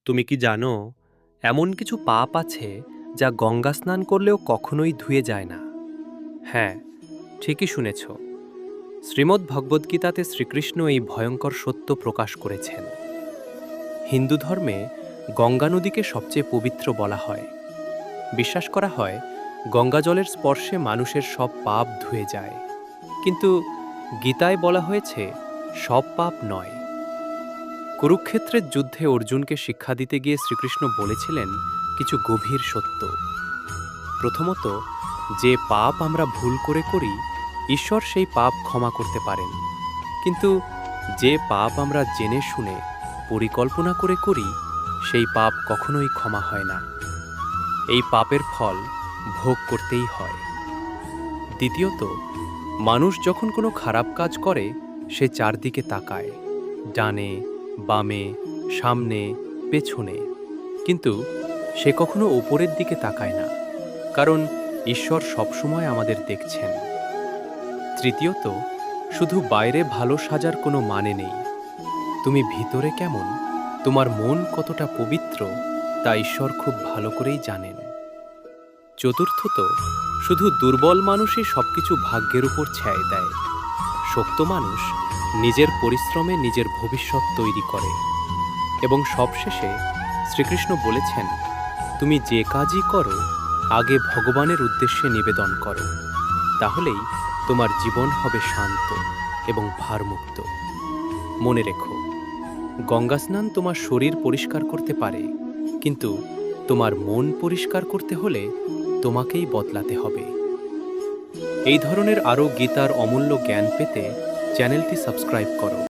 তুমি কি জানো, এমন কিছু পাপ আছে যা গঙ্গা স্নান করলেও কখনোই ধুয়ে যায় না? হ্যাঁ, ঠিকই শুনেছ। শ্রীমদ্ ভগবদ্গীতাতে শ্রীকৃষ্ণ এই ভয়ঙ্কর সত্য প্রকাশ করেছেন। হিন্দু ধর্মে গঙ্গা নদীকে সবচেয়ে পবিত্র বলা হয়। বিশ্বাস করা হয় গঙ্গা জলের স্পর্শে মানুষের সব পাপ ধুয়ে যায়। কিন্তু গীতায় বলা হয়েছে সব পাপ নয়। কুরুক্ষেত্রের যুদ্ধে অর্জুনকে শিক্ষা দিতে গিয়ে শ্রীকৃষ্ণ বলেছিলেন কিছু গভীর সত্য। প্রথমত, যে পাপ আমরা ভুল করে করি, ঈশ্বর সেই পাপ ক্ষমা করতে পারেন। কিন্তু যে পাপ আমরা জেনে শুনে পরিকল্পনা করে করি, সেই পাপ কখনোই ক্ষমা হয় না। এই পাপের ফল ভোগ করতেই হয়। দ্বিতীয়ত, মানুষ যখন কোনো খারাপ কাজ করে, সে চারদিকে তাকায়, ডানে বামে, সামনে, পেছনে, কিন্তু সে কখনো ওপরের দিকে তাকায় না, কারণ ঈশ্বর সবসময় আমাদের দেখছেন। তৃতীয়ত, শুধু বাইরে ভালো সাজার কোনো মানে নেই। তুমি ভিতরে কেমন, তোমার মন কতটা পবিত্র, তা ঈশ্বর খুব ভালো করেই জানেন। চতুর্থত, শুধু দুর্বল মানুষই সবকিছু ভাগ্যের উপর ছেয়ে দেয়। শক্ত মানুষ নিজের পরিশ্রমে নিজের ভবিষ্যৎ তৈরি করে। এবং সবশেষে শ্রীকৃষ্ণ বলেছেন, তুমি যে কাজই করো, আগে ভগবানের উদ্দেশ্যে নিবেদন করো, তাহলেই তোমার জীবন হবে শান্ত এবং ভারমুক্ত। মনে রেখো, গঙ্গা স্নান তোমার শরীর পরিষ্কার করতে পারে, কিন্তু তোমার মন পরিষ্কার করতে হলে তোমাকেই বদলাতে হবে। এই ধরনের আরও গীতার অমূল্য জ্ঞান পেতে চ্যানেলটি সাবস্ক্রাইব করো।